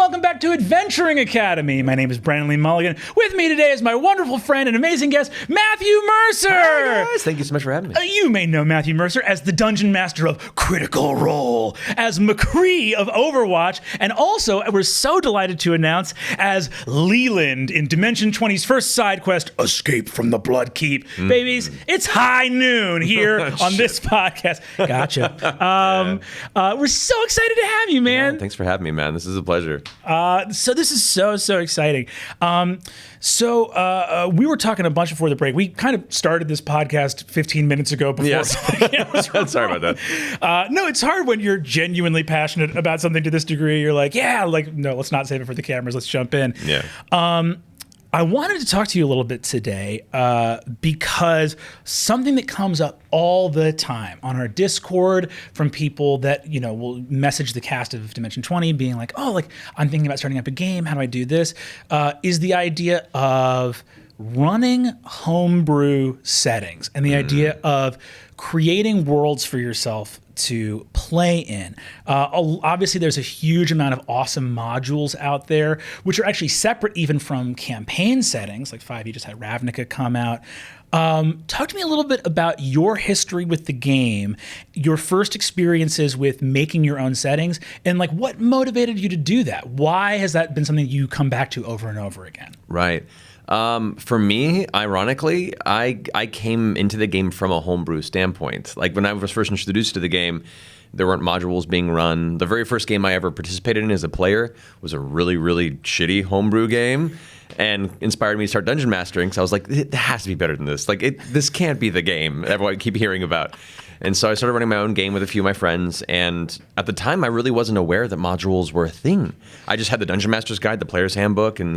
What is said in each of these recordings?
welcome back to Adventuring Academy. My name is Brandon Lee Mulligan. With me today is my wonderful friend and amazing guest, Matthew Mercer. Hi guys, thank you so much for having me. You may know Matthew Mercer as the Dungeon Master of Critical Role, as McCree of Overwatch, and also we're so delighted to announce as Leland in Dimension 20's first side quest, Escape from the Blood Keep. Babies, it's high noon here on this podcast. Gotcha. We're so excited to have you, man. Yeah, thanks for having me, man. This is a pleasure. So this is so exciting. We were talking a bunch before the break. We kind of started this podcast 15 minutes ago before the cameras were Sorry about that. No, it's hard when you're genuinely passionate about something to this degree. You're like, no, let's not save it for the cameras. Let's jump in. Yeah. I wanted to talk to you a little bit today because something that comes up all the time on our Discord from people that, will message the cast of Dimension 20 being like, I'm thinking about starting up a game. How do I do this? Is the idea of running homebrew settings and the idea of creating worlds for yourself to play in. Obviously, there's a huge amount of awesome modules out there, which are actually separate even from campaign settings. Like 5e just had Ravnica come out. Talk to me a little bit about your history with the game, your first experiences with making your own settings, and like what motivated you to do that? Why has that been something you come back to over and over again? Right. For me, ironically, I came into the game from a homebrew standpoint. Like when I was first introduced to the game, there weren't modules being run. The very first game I ever participated in as a player was a really, really shitty homebrew game and inspired me to start dungeon mastering. So I was like, it has to be better than this. This can't be the game everyone keep hearing about. And so I started running my own game with a few of my friends. And at the time, I really wasn't aware that modules were a thing. I just had the Dungeon Master's Guide, the Player's Handbook, and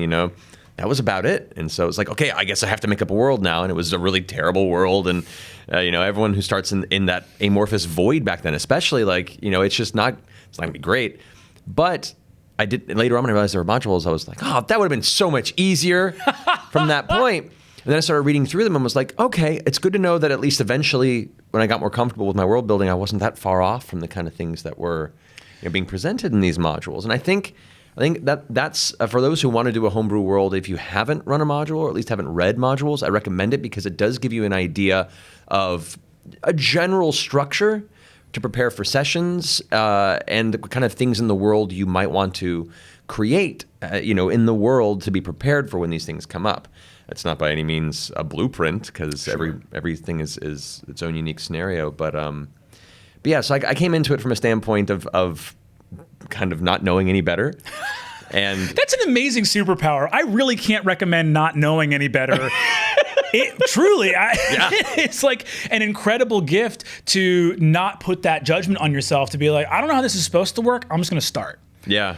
that was about it. And so it's like, okay, I guess I have to make up a world now. And it was a really terrible world. And, everyone who starts in that amorphous void back then, especially, it's not going to be great. But I did later on when I realized there were modules, I was like, that would have been so much easier from that point. And then I started reading through them and was like, okay, it's good to know that at least eventually when I got more comfortable with my world building, I wasn't that far off from the kind of things that were being presented in these modules. And I think that's for those who want to do a homebrew world, if you haven't run a module or at least haven't read modules, I recommend it because it does give you an idea of a general structure to prepare for sessions and the kind of things in the world you might want to create, in the world to be prepared for when these things come up. It's not by any means a blueprint because everything is its own unique scenario. But yeah, so I came into it from a standpoint of kind of not knowing any better. And that's an amazing superpower. I really can't recommend not knowing any better. It's like an incredible gift to not put that judgment on yourself, to be like, I don't know how this is supposed to work. I'm just going to start. Yeah.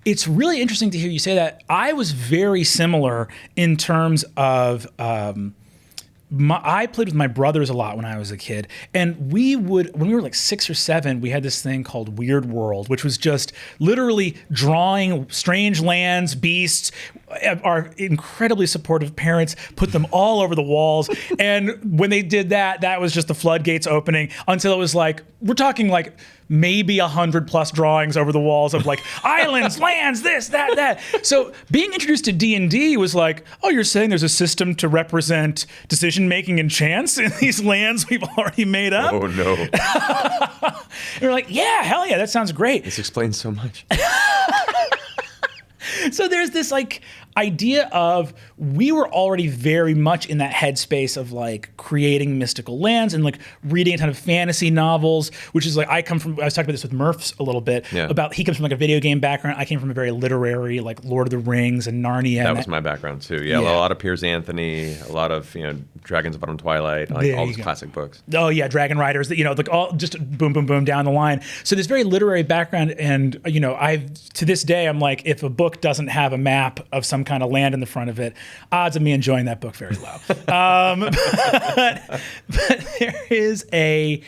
It's really interesting to hear you say that. I was very similar in terms of I played with my brothers a lot when I was a kid, and when we were like 6 or 7, we had this thing called Weird World, which was just literally drawing strange lands, beasts. Our incredibly supportive parents put them all over the walls, and when they did that, that was just the floodgates opening until it was like, we're talking like maybe 100+ drawings over the walls of like islands, lands, this, that. So being introduced to D&D was like, oh, you're saying there's a system to represent decision-making and chance in these lands we've already made up? Oh, no. And we're like, yeah, hell yeah, that sounds great. This explains so much. So there's this like idea of, we were already very much in that headspace of like creating mystical lands and like reading a ton of fantasy novels, which is like, I was talking about this with Murphs a little bit, about he comes from like a video game background. I came from a very literary, like Lord of the Rings and Narnia. That was my background too. Yeah, a lot of Piers Anthony, a lot of, Dragons of Autumn Twilight, like all those classic books. Oh yeah, Dragon Riders, like all just boom, boom, boom down the line. So this very literary background, and to this day, I'm like, if a book doesn't have a map of some kind of land in the front of it, odds of me enjoying that book very low. But there is a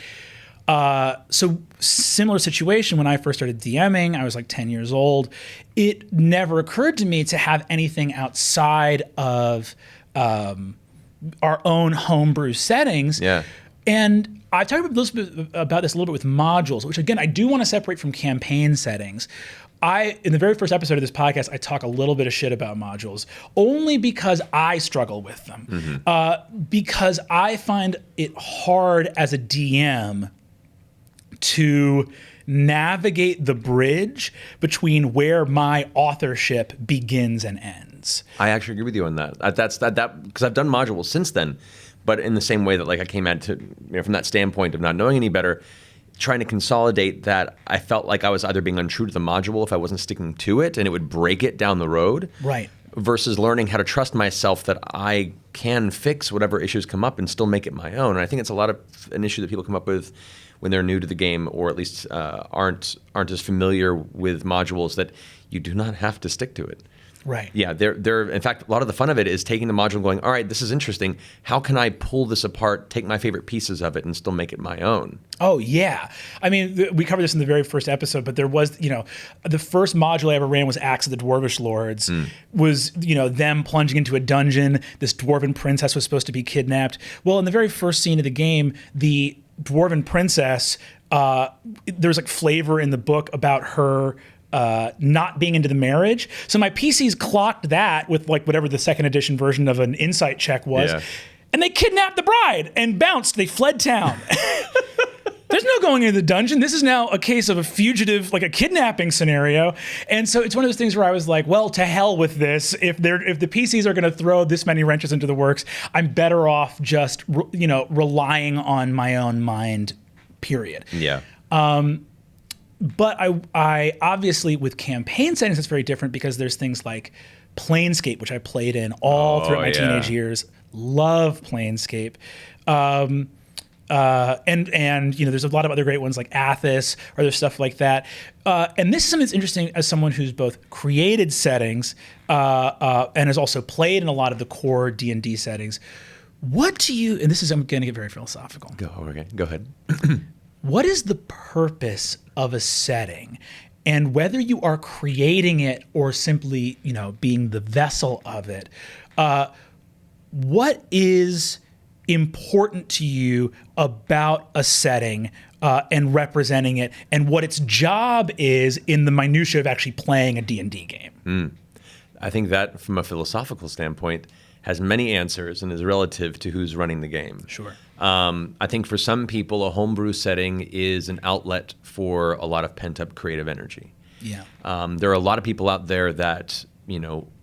similar situation when I first started DMing. I was like 10 years old. It never occurred to me to have anything outside of our own homebrew settings. Yeah. And I've talked about this a little bit with modules, which again, I do want to separate from campaign settings. In the very first episode of this podcast, I talk a little bit of shit about modules, only because I struggle with them. Because I find it hard as a DM to navigate the bridge between where my authorship begins and ends. I actually agree with you on that. That's because I've done modules since then, but in the same way that like I came at it from that standpoint of not knowing any better, trying to consolidate that, I felt like I was either being untrue to the module if I wasn't sticking to it, and it would break it down the road. Right. Versus learning how to trust myself that I can fix whatever issues come up and still make it my own. And I think it's a lot of an issue that people come up with when they're new to the game, or at least aren't as familiar with modules, that you do not have to stick to it. Right. Yeah, they're in fact, a lot of the fun of it is taking the module and going, all right, this is interesting. How can I pull this apart, take my favorite pieces of it, and still make it my own? Oh, yeah. I mean, we covered this in the very first episode, but there was, the first module I ever ran was Axe of the Dwarvish Lords, was, them plunging into a dungeon. This dwarven princess was supposed to be kidnapped. Well, in the very first scene of the game, the dwarven princess, there's like flavor in the book about her not being into the marriage. So my PCs clocked that with like whatever the second edition version of an insight check was. Yeah. And they kidnapped the bride and bounced. They fled town. There's no going into the dungeon. This is now a case of a fugitive, like a kidnapping scenario. And so it's one of those things where I was like, well, to hell with this. If the PCs are going to throw this many wrenches into the works, I'm better off just, relying on my own mind, period. Yeah. But I obviously, with campaign settings, it's very different because there's things like Planescape, which I played in all throughout my teenage years. Love Planescape. And there's a lot of other great ones like Athos or there's stuff like that. And this is something that's interesting as someone who's both created settings and has also played in a lot of the core D&D settings. What do you, and this is, I'm going to get very philosophical. Go ahead. What is the purpose of a setting? And whether you are creating it or simply, being the vessel of it, what is important to you about a setting and representing it, and what its job is in the minutia of actually playing a D&D game? I think that, from a philosophical standpoint, has many answers and is relative to who's running the game. Sure. I think for some people, a homebrew setting is an outlet for a lot of pent-up creative energy. Yeah. There are a lot of people out there that,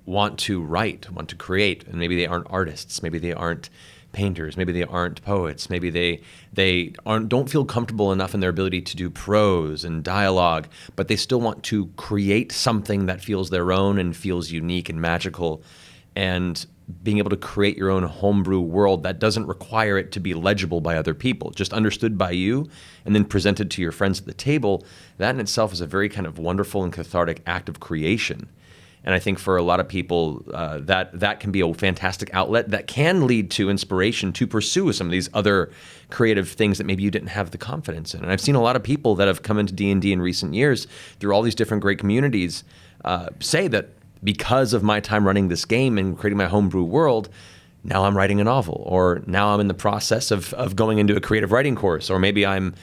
want to write, want to create, and maybe they aren't artists, maybe they aren't painters, maybe they aren't poets, maybe they don't feel comfortable enough in their ability to do prose and dialogue, but they still want to create something that feels their own and feels unique and magical. And being able to create your own homebrew world that doesn't require it to be legible by other people, just understood by you and then presented to your friends at the table, that in itself is a very kind of wonderful and cathartic act of creation. And I think for a lot of people, that can be a fantastic outlet that can lead to inspiration to pursue some of these other creative things that maybe you didn't have the confidence in. And I've seen a lot of people that have come into D&D in recent years through all these different great communities say that because of my time running this game and creating my homebrew world, now I'm writing a novel, or now I'm in the process of going into a creative writing course, or maybe I'm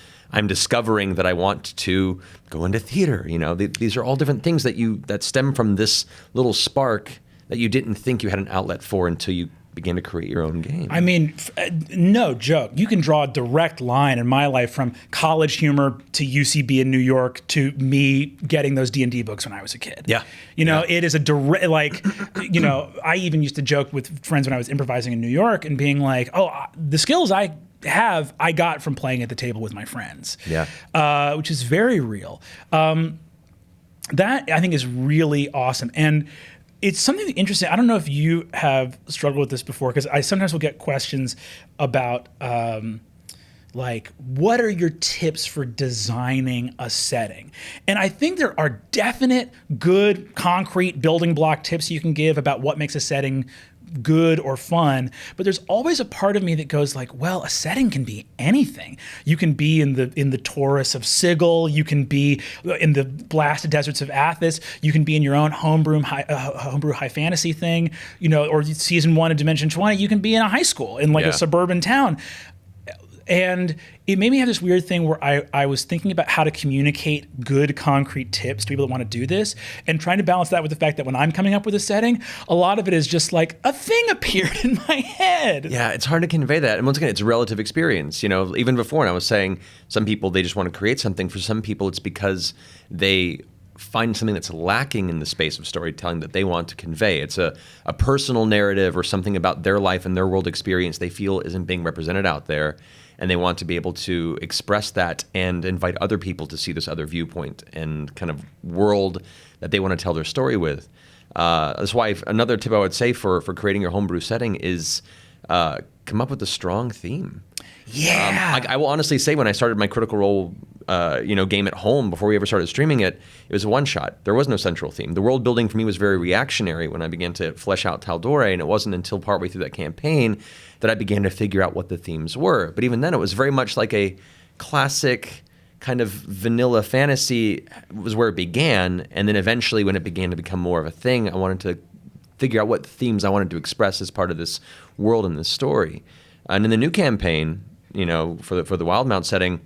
discovering that I want to go into theater. These are all different things that stem from this little spark that you didn't think you had an outlet for until you began to create your own game. I mean, no joke. You can draw a direct line in my life from College Humor to UCB in New York to me getting those D&D books when I was a kid. Yeah. It is a direct, I even used to joke with friends when I was improvising in New York and being like, the skills I got from playing at the table with my friends. Yeah. Which is very real. That I think is really awesome. And it's something interesting. I don't know if you have struggled with this before, because I sometimes will get questions about what are your tips for designing a setting? And I think there are definite good, concrete building block tips you can give about what makes a setting good or fun, but there's always a part of me that goes like, well, a setting can be anything. You can be in the Taurus of Sigil, you can be in the blasted deserts of Athos, you can be in your own homebrew high fantasy thing, or season 1 of Dimension 20, you can be in a high school in a suburban town. And it made me have this weird thing where I was thinking about how to communicate good concrete tips to people that want to do this, and trying to balance that with the fact that when I'm coming up with a setting, a lot of it is just like a thing appeared in my head. Yeah, it's hard to convey that. And once again, it's a relative experience. Even before, and I was saying some people, they just want to create something. For some people, it's because they find something that's lacking in the space of storytelling that they want to convey. It's a personal narrative or something about their life and their world experience they feel isn't being represented out there. And they want to be able to express that and invite other people to see this other viewpoint and kind of world that they want to tell their story with. That's why another tip I would say for creating your homebrew setting is come up with a strong theme. Yeah. I will honestly say, when I started my Critical Role game at home, before we ever started streaming it, it was a one-shot. There was no central theme. The world building for me was very reactionary when I began to flesh out Tal'Dorei, and it wasn't until partway through that campaign that I began to figure out what the themes were. But even then, it was very much like a classic kind of vanilla fantasy was where it began, and then eventually when it began to become more of a thing, I wanted to figure out what themes I wanted to express as part of this world and this story. And in the new campaign, for the Wildmount setting,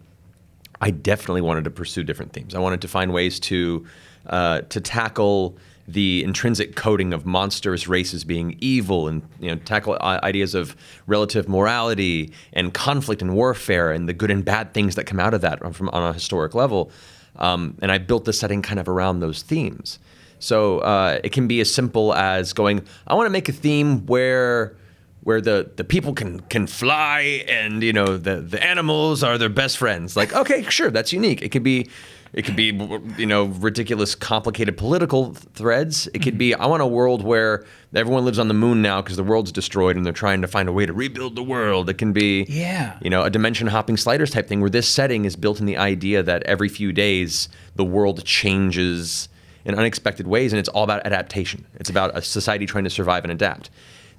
I definitely wanted to pursue different themes. I wanted to find ways to tackle the intrinsic coding of monstrous races being evil, and tackle ideas of relative morality and conflict and warfare and the good and bad things that come out of that on a historic level. And I built the setting kind of around those themes. So it can be as simple as going, I want to make a theme where the people can fly, and the animals are their best friends. Like, okay, sure, that's unique. It could be ridiculous, complicated political threads. It could be, I want a world where everyone lives on the moon now because the world's destroyed and they're trying to find a way to rebuild the world. It can be a dimension hopping sliders type thing where this setting is built in the idea that every few days the world changes in unexpected ways, and it's all about adaptation. It's about a society trying to survive and adapt.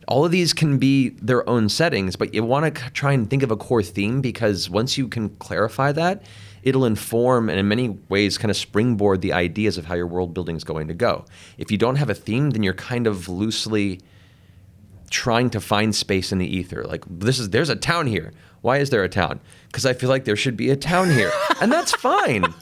All of these can be their own settings, but you want to try and think of a core theme, because once you can clarify that, it'll inform and in many ways kind of springboard the ideas of how your world building is going to go. If you don't have a theme, then you're kind of loosely trying to find space in the ether. Like, there's a town here. Why is there a town? Because I feel like there should be a town here. And that's fine.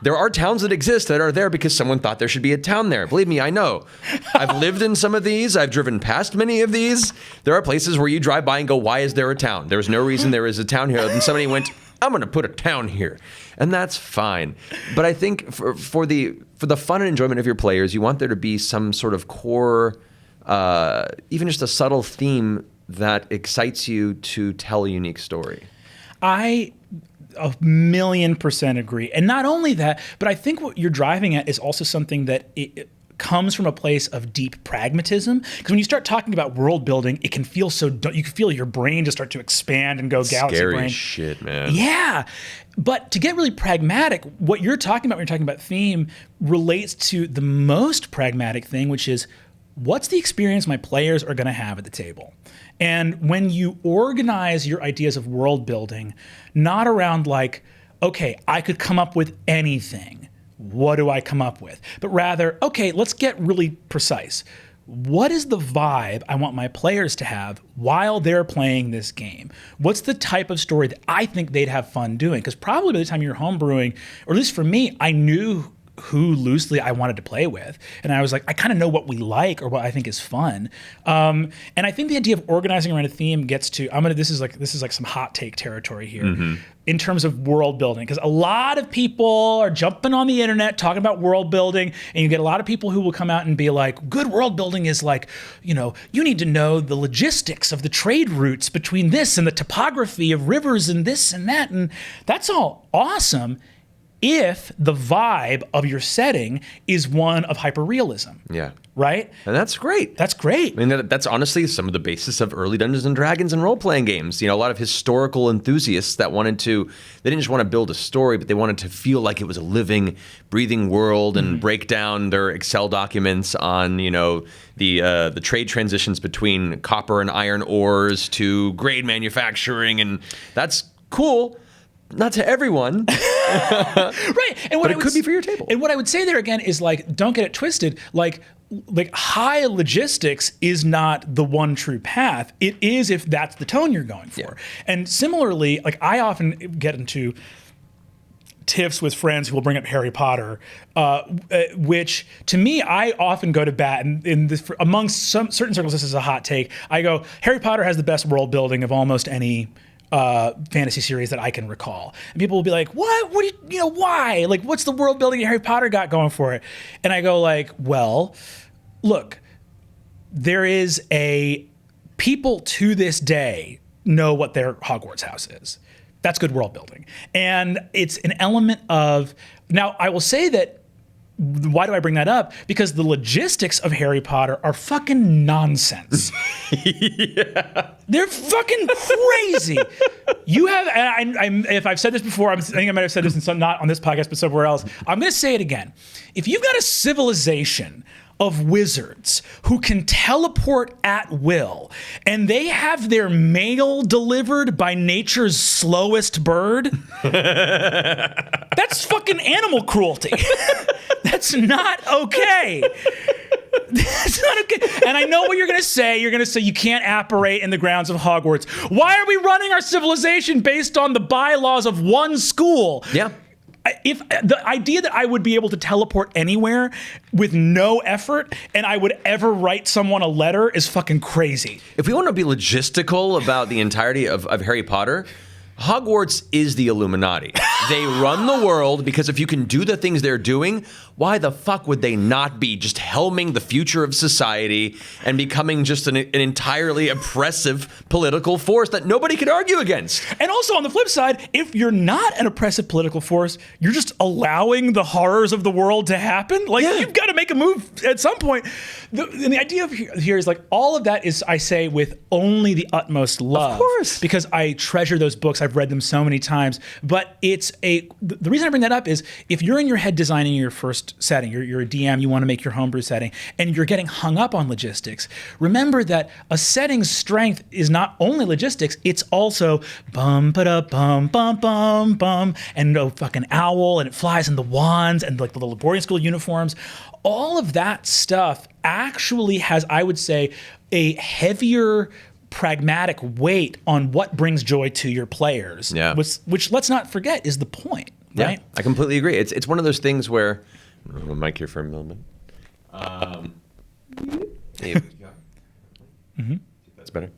There are towns that exist that are there because someone thought there should be a town there. Believe me, I know. I've lived in some of these. I've driven past many of these. There are places where you drive by and go, why is there a town? There's no reason there is a town here. And somebody went, I'm going to put a town here. And that's fine. But I think for the fun and enjoyment of your players, you want there to be some sort of core, even just a subtle theme that excites you to tell a unique story. I 1,000,000% agree. And not only that, but I think what you're driving at is also something that it comes from a place of deep pragmatism. Because when you start talking about world building, it can feel you can feel your brain just start to expand and go galaxy Scary brain. Shit, man. Yeah. But to get really pragmatic, what you're talking about when you're talking about theme relates to the most pragmatic thing, which is, what's the experience my players are going to have at the table? And when you organize your ideas of world building, not around like, okay, I could come up with anything. What do I come up with? But rather, okay, let's get really precise. What is the vibe I want my players to have while they're playing this game? What's the type of story that I think they'd have fun doing? Because probably by the time you're homebrewing, or at least for me, I knew who loosely I wanted to play with. And I was like, I kind of know what we like or what I think is fun. And I think the idea of organizing around a theme gets to, this is like some hot take territory here in terms of world building. Because a lot of people are jumping on the internet talking about world building, and you get a lot of people who will come out and be like, good world building is like, you need to know the logistics of the trade routes between this and the topography of rivers and this and that. And that's all awesome if the vibe of your setting is one of hyperrealism. Yeah. Right? And that's great. That's great. I mean, that's honestly some of the basis of early Dungeons & Dragons and role-playing games. A lot of historical enthusiasts that they didn't just want to build a story, but they wanted to feel like it was a living, breathing world and break down their Excel documents on, the trade transitions between copper and iron ores to grade manufacturing. And that's cool. Not to everyone. Right. And but it could be for your table. And what I would say there again is, like, don't get it twisted. Like, like high logistics is not the one true path. It is if that's the tone you're going for. And similarly, like I often get into tiffs with friends who will bring up Harry Potter, which to me, I often go to bat. And amongst some certain circles, this is a hot take. I go, Harry Potter has the best world building of almost any fantasy series that I can recall. And people will be like, what do you know, why? Like, what's the world building Harry Potter got going for it? And I go like, well, look, there is people to this day know what their Hogwarts house is. That's good world building. And it's an element of, now I will say that, why do I bring that up? Because the logistics of Harry Potter are fucking nonsense. They're fucking crazy. You have, and if I've said this before, I think I might have said this in some, not on this podcast, but somewhere else. I'm going to say it again. If you've got a civilization of wizards who can teleport at will, and they have their mail delivered by nature's slowest bird, that's fucking animal cruelty. That's not okay. That's not okay. And I know what you're going to say. You're going to say you can't apparate in the grounds of Hogwarts. Why are we running our civilization based on the bylaws of one school? Yeah. If the idea that I would be able to teleport anywhere with no effort and I would ever write someone a letter is fucking crazy. If we want to be logistical about the entirety of Harry Potter, Hogwarts is the Illuminati. They run the world because if you can do the things they're doing, why the fuck would they not be just helming the future of society and becoming just an entirely oppressive political force that nobody could argue against? And also on the flip side, if you're not an oppressive political force, you're just allowing the horrors of the world to happen. Like you've got to make a move at some point. And the idea of here is like all of that is, I say, with only the utmost love. Of course. Because I treasure those books. I've read them so many times. But the reason I bring that up is if you're in your head designing your first setting, you're a DM, you want to make your homebrew setting, and you're getting hung up on logistics, remember that a setting's strength is not only logistics, it's also bum ba bum bum bum bum and a fucking owl and it flies in the wands and like the little boarding school uniforms. All of that stuff actually has, I would say, a heavier pragmatic weight on what brings joy to your players, which let's not forget is the point, right? Yeah, I completely agree. It's one of those things where, I'm going to mic here for a moment. That's better.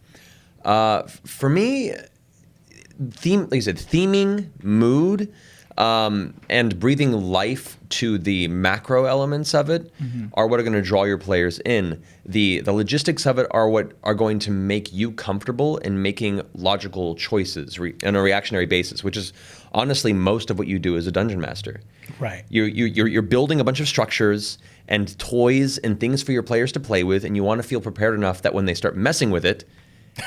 For me, like you said, theming, mood, and breathing life to the macro elements of it are what are going to draw your players in. The logistics of it are what are going to make you comfortable in making logical choices on a reactionary basis, which is honestly most of what you do as a dungeon master. Right. You're building a bunch of structures and toys and things for your players to play with, and you want to feel prepared enough that when they start messing with it,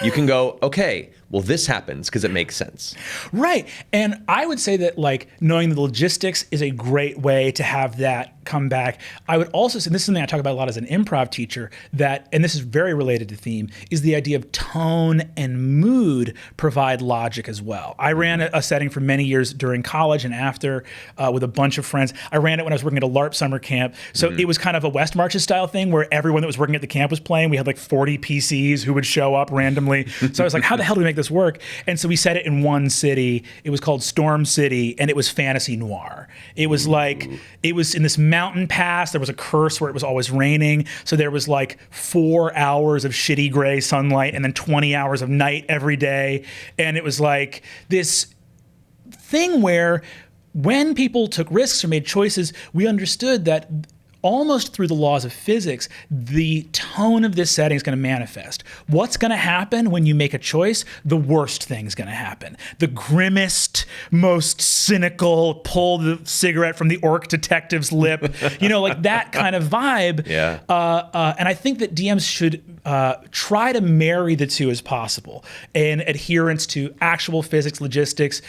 you can go, okay, well, this happens because it makes sense. Right. And I would say that like knowing the logistics is a great way to have that come back. I would also say, and this is something I talk about a lot as an improv teacher, that, and this is very related to theme, is the idea of tone and mood provide logic as well. I ran a setting for many years during college and after with a bunch of friends. I ran it when I was working at a LARP summer camp. So it was kind of a West Marches style thing where everyone that was working at the camp was playing. We had like 40 PCs who would show up randomly. So I was like, how the hell do we make this work? And so we set it in one city. It was called Storm City, and it was fantasy noir. It was like, it was in this mountain pass. There was a curse where it was always raining. So there was like 4 hours of shitty gray sunlight and then 20 hours of night every day. And it was like this thing where when people took risks or made choices, we understood that almost through the laws of physics, the tone of this setting is going to manifest. What's going to happen when you make a choice? The worst thing's going to happen. The grimmest, most cynical, pull the cigarette from the orc detective's lip, like that kind of vibe. Yeah. And I think that DMs should try to marry the two as possible in adherence to actual physics, logistics,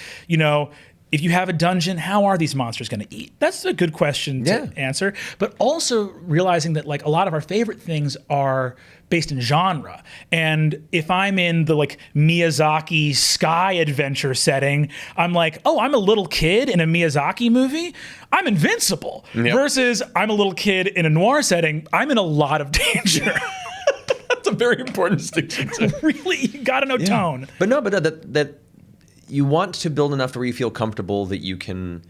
if you have a dungeon, how are these monsters going to eat? That's a good question to answer. But also realizing that like a lot of our favorite things are based in genre. And if I'm in the like Miyazaki sky adventure setting, I'm like, oh, I'm a little kid in a Miyazaki movie, I'm invincible. Versus I'm a little kid in a noir setting, I'm in a lot of danger. That's a very important distinction. Really, you gotta know tone. But no, that you want to build enough where you feel comfortable that you can,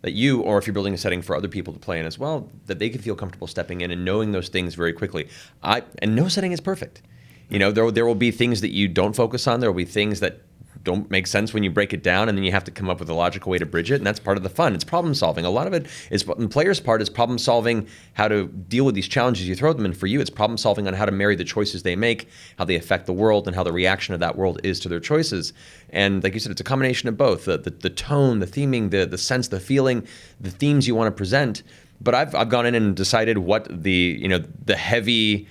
or if you're building a setting for other people to play in as well, that they can feel comfortable stepping in and knowing those things very quickly. And no setting is perfect. You know, there will be things that you don't focus on. There will be things that don't make sense when you break it down, and then you have to come up with a logical way to bridge it, and that's part of the fun. It's problem solving. A lot of it is, on the player's part, is problem solving how to deal with these challenges you throw them in. For you, it's problem solving on how to marry the choices they make, how they affect the world, and how the reaction of that world is to their choices. And like you said, it's a combination of both, the tone, the theming, the sense, the feeling, the themes you want to present. But I've gone in and decided what the heavy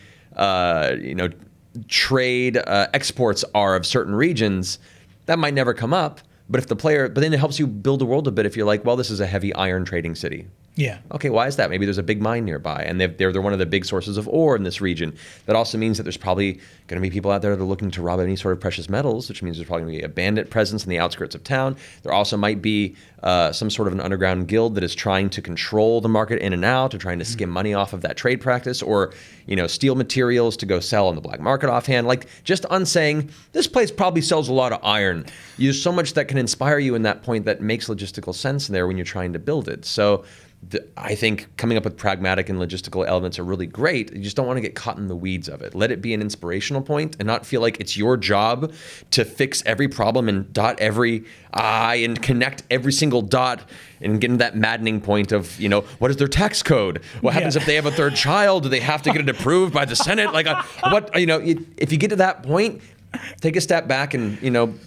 trade exports are of certain regions. That might never come up, but then it helps you build a world a bit if you're like, well, this is a heavy iron trading city. Yeah. Okay, why is that? Maybe there's a big mine nearby, and they're one of the big sources of ore in this region. That also means that there's probably going to be people out there that are looking to rob any sort of precious metals, which means there's probably going to be a bandit presence in the outskirts of town. There also might be some sort of an underground guild that is trying to control the market in and out, or trying to skim money off of that trade practice, or steal materials to go sell on the black market offhand. Like, just on saying, this place probably sells a lot of iron. There's so much that can inspire you in that point that makes logistical sense there when you're trying to build it. So I think coming up with pragmatic and logistical elements are really great. You just don't want to get caught in the weeds of it. Let it be an inspirational point and not feel like it's your job to fix every problem and dot every I and connect every single dot and get into that maddening point of, what is their tax code? What happens if they have a third child? Do they have to get it approved by the Senate? Like, if you get to that point, take a step back and,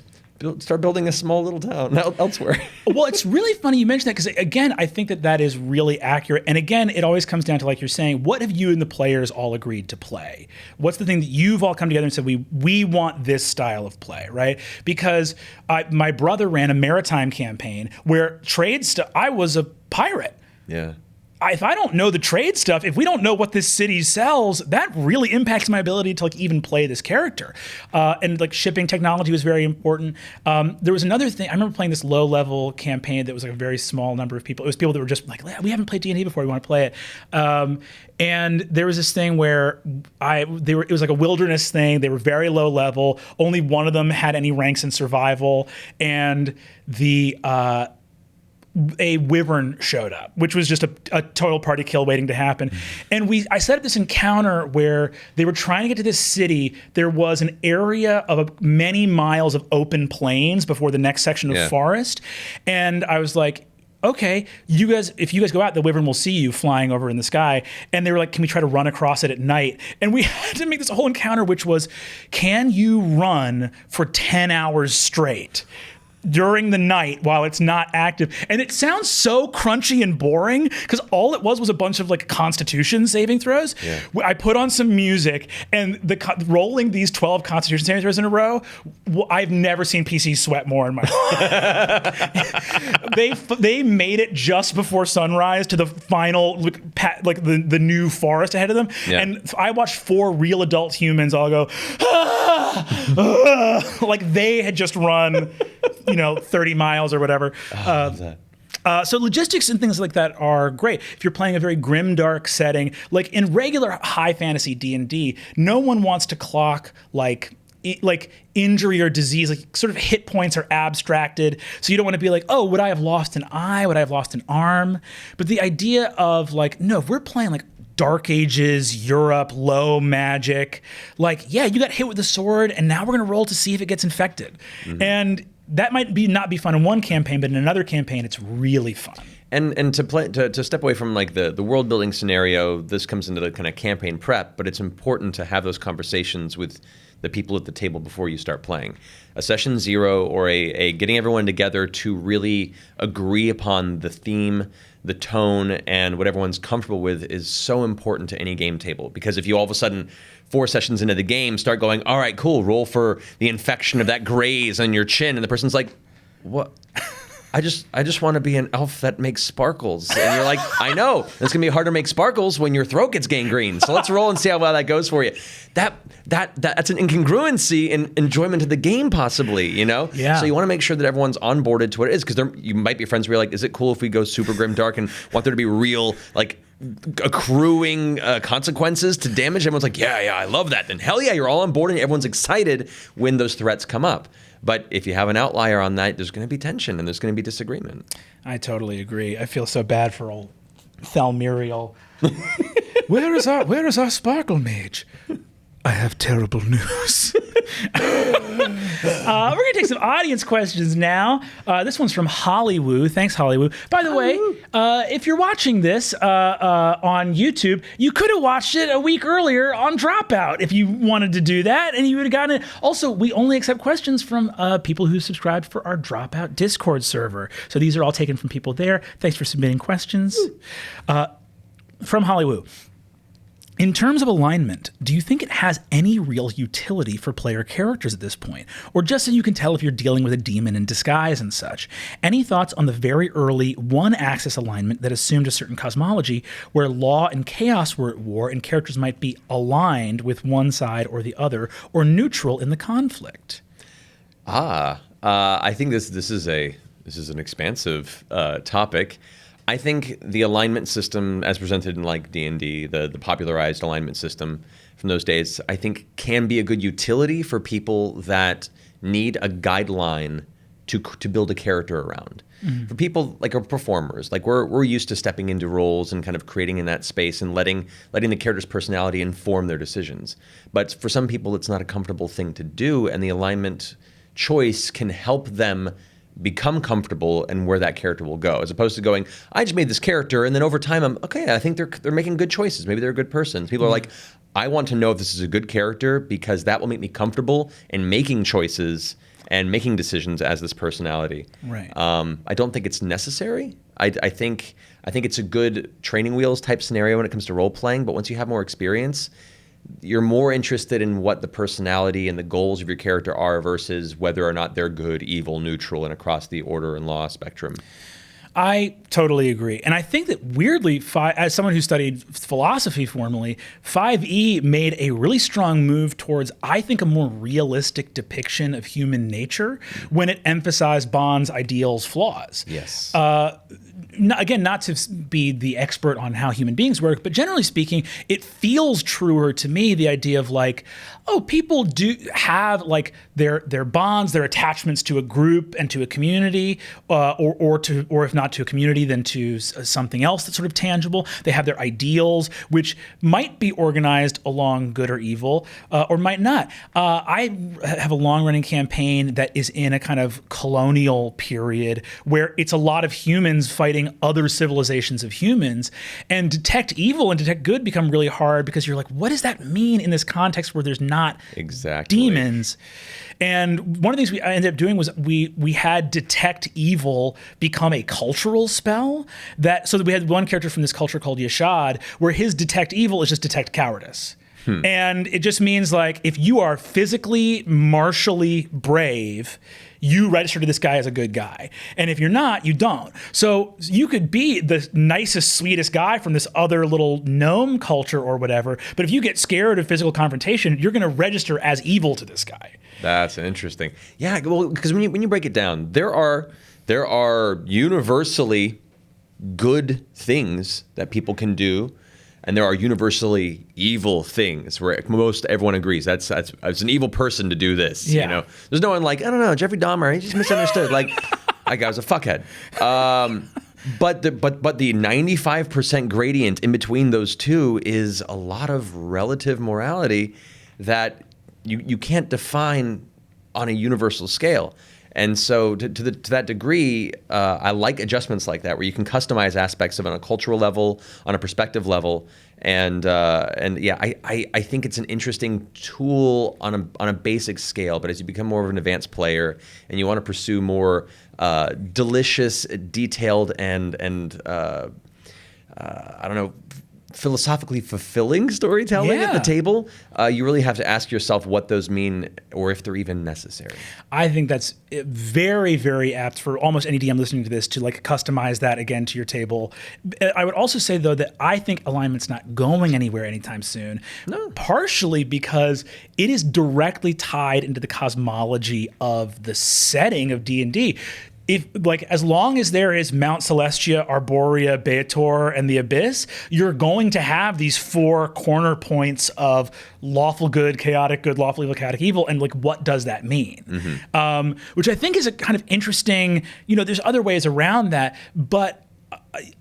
start building a small little town elsewhere. Well, it's really funny you mentioned that, because again, I think that is really accurate. And again, it always comes down to, like you're saying, what have you and the players all agreed to play? What's the thing that you've all come together and said, we want this style of play, right? Because my brother ran a maritime campaign where I was a pirate. Yeah. If I don't know the trade stuff, if we don't know what this city sells, that really impacts my ability to even play this character. And shipping technology was very important. There was another thing. I remember playing this low-level campaign that was a very small number of people. It was people that were just like, we haven't played D&D before, we want to play it. And there was this thing where it was like a wilderness thing. They were very low level. Only one of them had any ranks in survival, and a wyvern showed up, which was just a total party kill waiting to happen. And I set up this encounter where they were trying to get to this city. There was an area of many miles of open plains before the next section of forest. And I was like, okay, if you guys go out, the wyvern will see you flying over in the sky. And they were like, can we try to run across it at night? And we had to make this whole encounter, which was, can you run for 10 hours straight during the night while it's not active? And it sounds so crunchy and boring, because all it was a bunch of Constitution saving throws. Yeah. I put on some music, and rolling these 12 Constitution saving throws in a row, I've never seen PCs sweat more in my life. They made it just before sunrise to the final, the new forest ahead of them. Yeah. And I watched 4 real adult humans all go, like they had just run 30 miles or whatever. So logistics and things like that are great. If you're playing a very grim, dark setting, like in regular high fantasy D&D, no one wants to clock injury or disease. Like, sort of hit points are abstracted. So you don't want to be like, oh, would I have lost an eye? Would I have lost an arm? But the idea of no, if we're playing Dark Ages, Europe, low magic, you got hit with a sword, and now we're going to roll to see if it gets infected. Mm-hmm. And that might not be fun in one campaign, but in another campaign, it's really fun. And to step away from the world building scenario, this comes into the kind of campaign prep, but it's important to have those conversations with the people at the table before you start playing. A session 0 or a getting everyone together to really agree upon the theme, the tone, and what everyone's comfortable with is so important to any game table. Because if you all of a sudden 4 sessions into the game start going, all right, cool, roll for the infection of that graze on your chin, and the person's like, what? I just want to be an elf that makes sparkles. And you're like, I know. It's going to be hard to make sparkles when your throat gets gangrene. So let's roll and see how well that goes for you. That's an incongruency in enjoyment of the game, possibly, you know? Yeah. So you want to make sure that everyone's onboarded to what it is, because you might be friends where you're like, is it cool if we go super grim dark and want there to be real, like, accruing consequences to damage? Everyone's like, yeah, I love that. Then hell yeah, you're all on board and everyone's excited when those threats come up. But if you have an outlier on that, there's going to be tension and there's going to be disagreement. I totally agree. I feel so bad for old Thalmiriel. Where is our sparkle mage? I have terrible news. We're going to take some audience questions now. This one's from Hollywood. Thanks, Hollywood. By the way, if you're watching this on YouTube, you could have watched it a week earlier on Dropout if you wanted to do that, and you would have gotten it. Also, we only accept questions from people who subscribed for our Dropout Discord server. So these are all taken from people there. Thanks for submitting questions. From Hollywood. In terms of alignment, do you think it has any real utility for player characters at this point? Or just so you can tell if you're dealing with a demon in disguise and such? Any thoughts on the very early one-axis alignment that assumed a certain cosmology where law and chaos were at war and characters might be aligned with one side or the other, or neutral in the conflict? I think this is an expansive topic. I think the alignment system, as presented in like D&D, the popularized alignment system from those days, I think can be a good utility for people that need a guideline to build a character around. Mm-hmm. For people like our performers, like we're used to stepping into roles and kind of creating in that space and letting the character's personality inform their decisions. But for some people, it's not a comfortable thing to do, and the alignment choice can help them become comfortable and where that character will go, as opposed to going, I just made this character and then over time I think they're making good choices. Maybe they're a good person. People are like, I want to know if this is a good character because that will make me comfortable in making choices and making decisions as this personality. Right. I don't think it's necessary. I think it's a good training wheels type scenario when it comes to role playing, but once you have more experience, you're more interested in what the personality and the goals of your character are versus whether or not they're good, evil, neutral, and across the order and law spectrum. I totally agree. And I think that weirdly, as someone who studied philosophy formally, 5e made a really strong move towards, I think, a more realistic depiction of human nature when it emphasized bonds, ideals, flaws. Yes. Again, not to be the expert on how human beings work, but generally speaking, it feels truer to me, the idea of like, oh, people do have like their bonds, their attachments to a group and to a community, or if not to a community, then to something else that's sort of tangible. They have their ideals, which might be organized along good or evil, or might not. I have a long-running campaign that is in a kind of colonial period where it's a lot of humans fighting other civilizations of humans, and detect evil and detect good become really hard because you're like, what does that mean in this context where there's not exactly demons? And one of the things I ended up doing was we had detect evil become a cultural spell, so that we had one character from this culture called Yashad, where his detect evil is just detect cowardice. And it just means like, if you are physically, martially brave, you register to this guy as a good guy. And if you're not, you don't. So you could be the nicest, sweetest guy from this other little gnome culture or whatever, but if you get scared of physical confrontation, you're going to register as evil to this guy. That's interesting. Yeah, well, because when you break it down, there are universally good things that people can do, and there are universally evil things where most everyone agrees that's an evil person to do this. Yeah. You know, there's no one like, I don't know, Jeffrey Dahmer, he just misunderstood. Like, that guy was a fuckhead. But the 95% gradient in between those two is a lot of relative morality that you can't define on a universal scale. And so to that degree, I like adjustments like that, where you can customize aspects of it on a cultural level, on a perspective level. And yeah, I think it's an interesting tool on a basic scale. But as you become more of an advanced player and you want to pursue more delicious, detailed, and I don't know, philosophically fulfilling storytelling at the Yeah. table, you really have to ask yourself what those mean or if they're even necessary. I think that's very, very apt for almost any DM listening to this to like customize that again to your table. I would also say though that I think alignment's not going anywhere anytime soon. No. Partially because it is directly tied into the cosmology of the setting of D&D. If like as long as there is Mount Celestia, Arborea, Beator, and the Abyss, you're going to have these 4 corner points of lawful good, chaotic good, lawful evil, chaotic evil, and like what does that mean? Which I think is a kind of interesting. There's other ways around that, but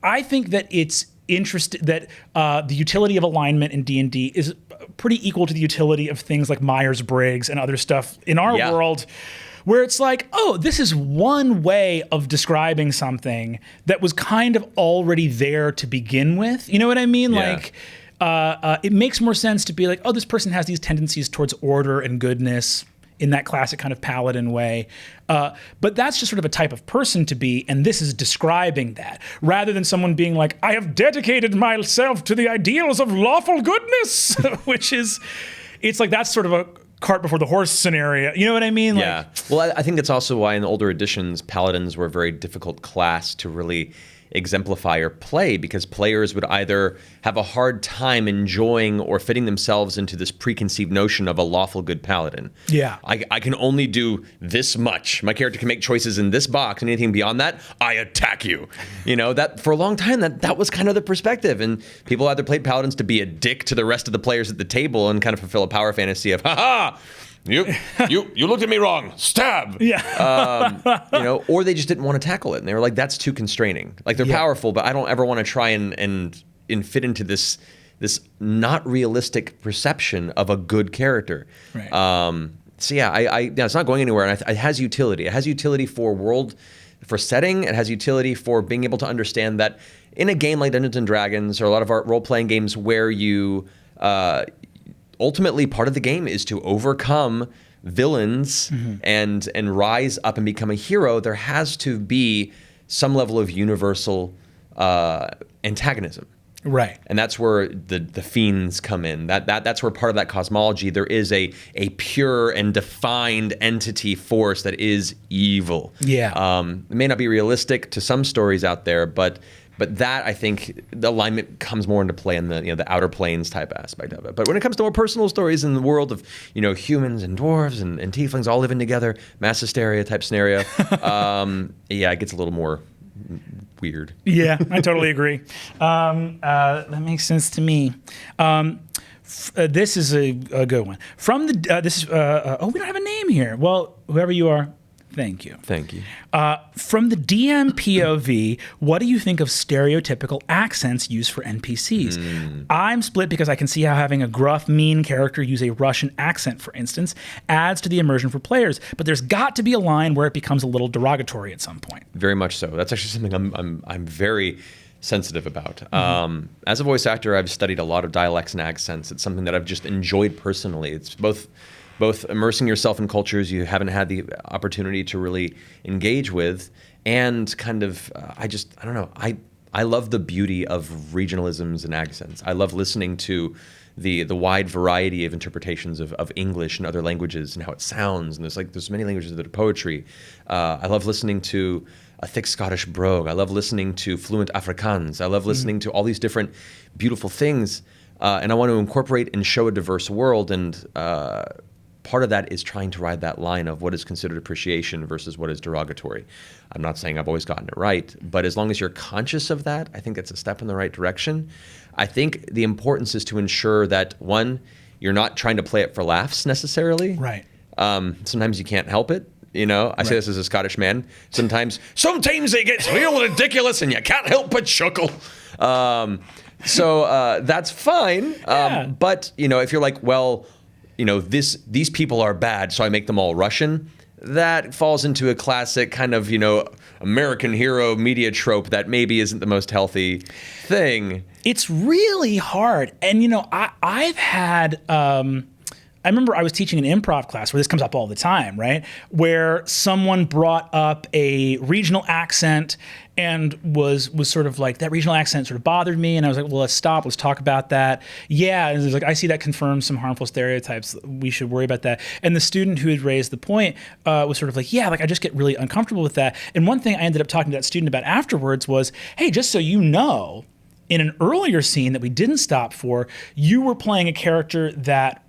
I think that it's interesting that the utility of alignment in D&D is pretty equal to the utility of things like Myers-Briggs and other stuff in our world. Where it's like, oh, this is one way of describing something that was kind of already there to begin with. You know what I mean? Yeah. Like, it makes more sense to be like, oh, this person has these tendencies towards order and goodness in that classic kind of paladin way. But that's just sort of a type of person to be, and this is describing that, rather than someone being like, I have dedicated myself to the ideals of lawful goodness, which is, it's like that's sort of a cart before the horse scenario. You know what I mean? Yeah. Well, I think that's also why in the older editions, paladins were a very difficult class to really exemplify or play, because players would either have a hard time enjoying or fitting themselves into this preconceived notion of a lawful good paladin. Yeah. I can only do this much. My character can make choices in this box, and anything beyond that, I attack you. That for a long time, that was kind of the perspective. And people either played paladins to be a dick to the rest of the players at the table and kind of fulfill a power fantasy of, ha-ha! You looked at me wrong. Stab. Yeah. Or they just didn't want to tackle it, and they were like, "That's too constraining." Like they're powerful, but I don't ever want to try and fit into this not realistic perception of a good character. Right. It's not going anywhere, and it has utility. It has utility for setting. It has utility for being able to understand that in a game like Dungeons and Dragons or a lot of our role-playing games where you ultimately, part of the game is to overcome villains and rise up and become a hero. There has to be some level of universal antagonism. Right. And that's where the fiends come in. That's where part of that cosmology, there is a pure and defined entity force that is evil. Yeah. It may not be realistic to some stories out there, but that, I think, the alignment comes more into play in the outer planes type aspect of it. But when it comes to more personal stories in the world of humans and dwarves and tieflings all living together, mass hysteria type scenario, it gets a little more weird. Yeah, I totally agree. That makes sense to me. This is a good one. From the we don't have a name here. Well, whoever you are, thank you. Thank you. From the DM POV, what do you think of stereotypical accents used for NPCs? I'm split because I can see how having a gruff, mean character use a Russian accent, for instance, adds to the immersion for players. But there's got to be a line where it becomes a little derogatory at some point. Very much so. That's actually something I'm very sensitive about. As a voice actor, I've studied a lot of dialects and accents. It's something that I've just enjoyed personally. It's both immersing yourself in cultures you haven't had the opportunity to really engage with, and kind of, I love the beauty of regionalisms and accents. I love listening to the wide variety of interpretations of English and other languages and how it sounds. And there's many languages that are poetry. I love listening to a thick Scottish brogue. I love listening to fluent Afrikaans. I love listening to all these different beautiful things. And I want to incorporate and show a diverse world. And part of that is trying to ride that line of what is considered appreciation versus what is derogatory. I'm not saying I've always gotten it right, but as long as you're conscious of that, I think that's a step in the right direction. I think the importance is to ensure that, one, you're not trying to play it for laughs necessarily. Right. Sometimes you can't help it. I say this as a Scottish man. Sometimes it gets real ridiculous and you can't help but chuckle. So that's fine. But, if you're like, well, these people are bad, so I make them all Russian, that falls into a classic kind of, American hero media trope that maybe isn't the most healthy thing. It's really hard. And, I've had I remember I was teaching an improv class where this comes up all the time, right? Where someone brought up a regional accent and was sort of like, that regional accent sort of bothered me. And I was like, well, let's stop. Let's talk about that. Yeah. And it was like, I see that confirms some harmful stereotypes. We should worry about that. And the student who had raised the point was sort of like, yeah, like I just get really uncomfortable with that. And one thing I ended up talking to that student about afterwards was, hey, just so you know, in an earlier scene that we didn't stop for, you were playing a character that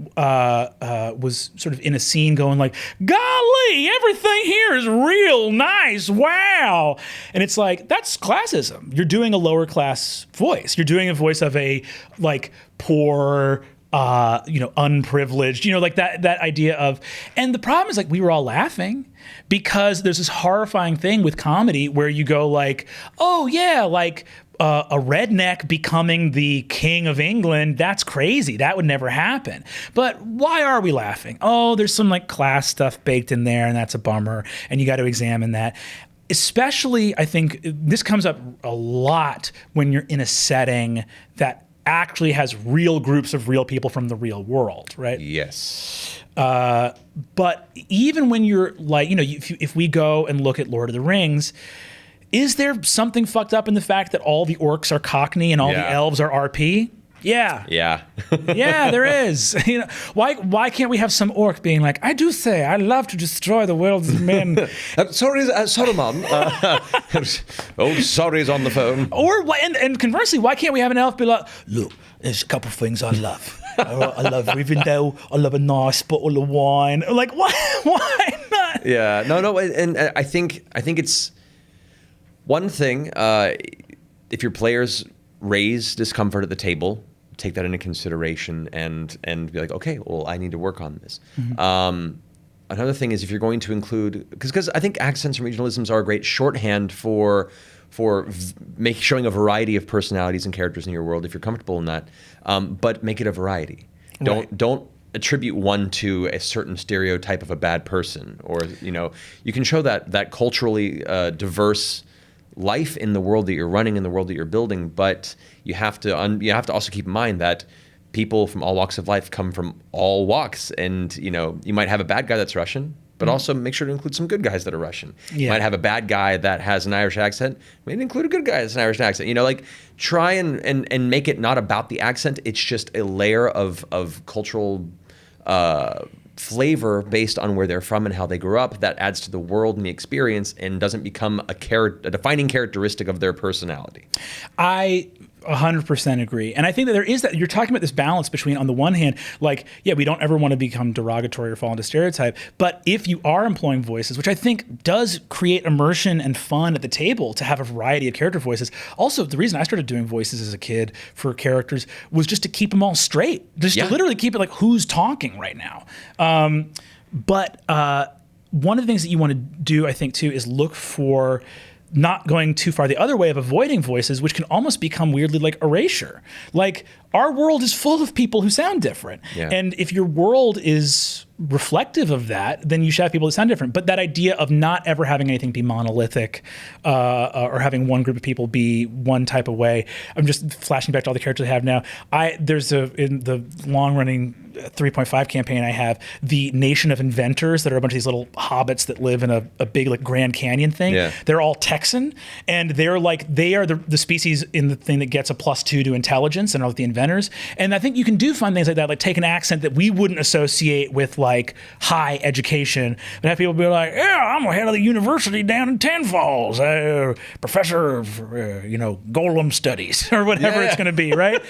was sort of in a scene going like, golly, everything here is real nice, wow. And it's like, that's classism. You're doing a lower class voice. You're doing a voice of a like poor, unprivileged, like that idea of, and the problem is like we were all laughing because there's this horrifying thing with comedy where you go like, oh yeah, like, a redneck becoming the king of England, that's crazy. That would never happen. But why are we laughing? Oh, there's some like class stuff baked in there, and that's a bummer, and you got to examine that. Especially, I think this comes up a lot when you're in a setting that actually has real groups of real people from the real world, right? Yes. But even when you're like, if we go and look at Lord of the Rings, is there something fucked up in the fact that all the orcs are Cockney and all the elves are RP? Yeah. Yeah. Yeah, there is. Why can't we have some orc being like, I do say, I love to destroy the world's men. Sorry, Solomon. Sorry's on the phone. Or and conversely, why can't we have an elf be like, look, there's a couple of things I love. I love Rivendell. I love a nice bottle of wine. Like, why not? Yeah. No. And I think it's one thing. If your players raise discomfort at the table, take that into consideration and be like, okay, well, I need to work on this. Mm-hmm. Another thing is if you're going to include, because I think accents and regionalisms are a great shorthand for showing a variety of personalities and characters in your world if you're comfortable in that, but make it a variety. Don't attribute one to a certain stereotype of a bad person, or you can show that culturally diverse life in the world that you're running, in the world that you're building, but you have to also keep in mind that people from all walks of life come from all walks, and you might have a bad guy that's Russian, but also make sure to include some good guys that are Russian. Yeah. You might have a bad guy that has an Irish accent, maybe include a good guy that's an Irish accent. Try and make it not about the accent. It's just a layer of cultural flavor based on where they're from and how they grew up that adds to the world and the experience and doesn't become a defining characteristic of their personality. I 100% agree. And I think that there is that, you're talking about this balance between, on the one hand, like, yeah, we don't ever want to become derogatory or fall into stereotype, but if you are employing voices, which I think does create immersion and fun at the table to have a variety of character voices. Also, the reason I started doing voices as a kid for characters was just to keep them all straight, to literally keep it like, who's talking right now? But one of the things that you want to do, I think, too, is look for not going too far the other way of avoiding voices, which can almost become weirdly like erasure. Like, our world is full of people who sound different. Yeah. And if your world is reflective of that, then you should have people that sound different. But that idea of not ever having anything be monolithic or having one group of people be one type of way. I'm just flashing back to all the characters I have now. There's in the long-running 3.5 campaign I have, the nation of inventors that are a bunch of these little hobbits that live in a big like Grand Canyon thing. Yeah. They're all Texan, and they are the species in the thing that gets a +2 to intelligence and are like the inventors. And I think you can do fun things like that, like take an accent that we wouldn't associate with like high education, and have people be like, yeah, I'm head of the university down in Ten Falls, professor of golem studies or whatever it's going to be, right?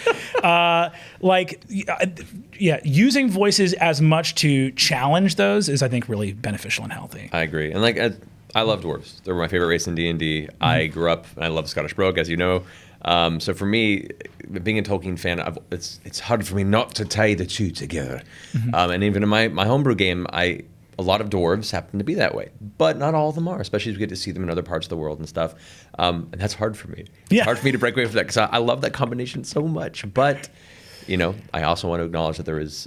Using voices as much to challenge those is, I think, really beneficial and healthy. I agree. And I love dwarves. They're my favorite race in D&D. Mm-hmm. I grew up, and I love Scottish Brogue, as you know. So for me, being a Tolkien fan, it's hard for me not to tie the two together. Mm-hmm. And even in my homebrew game, a lot of dwarves happen to be that way, but not all of them are, especially as we get to see them in other parts of the world and stuff. And that's hard for me. Yeah. It's hard for me to break away from that because I love that combination so much. But I also want to acknowledge that there is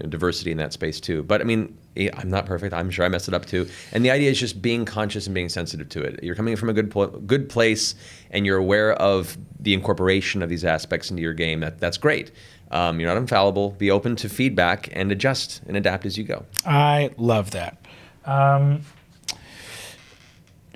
diversity in that space too. But I mean, I'm not perfect. I'm sure I messed it up too. And the idea is just being conscious and being sensitive to it. You're coming from a good place, and you're aware of the incorporation of these aspects into your game. That's great. You're not infallible. Be open to feedback and adjust and adapt as you go. I love that.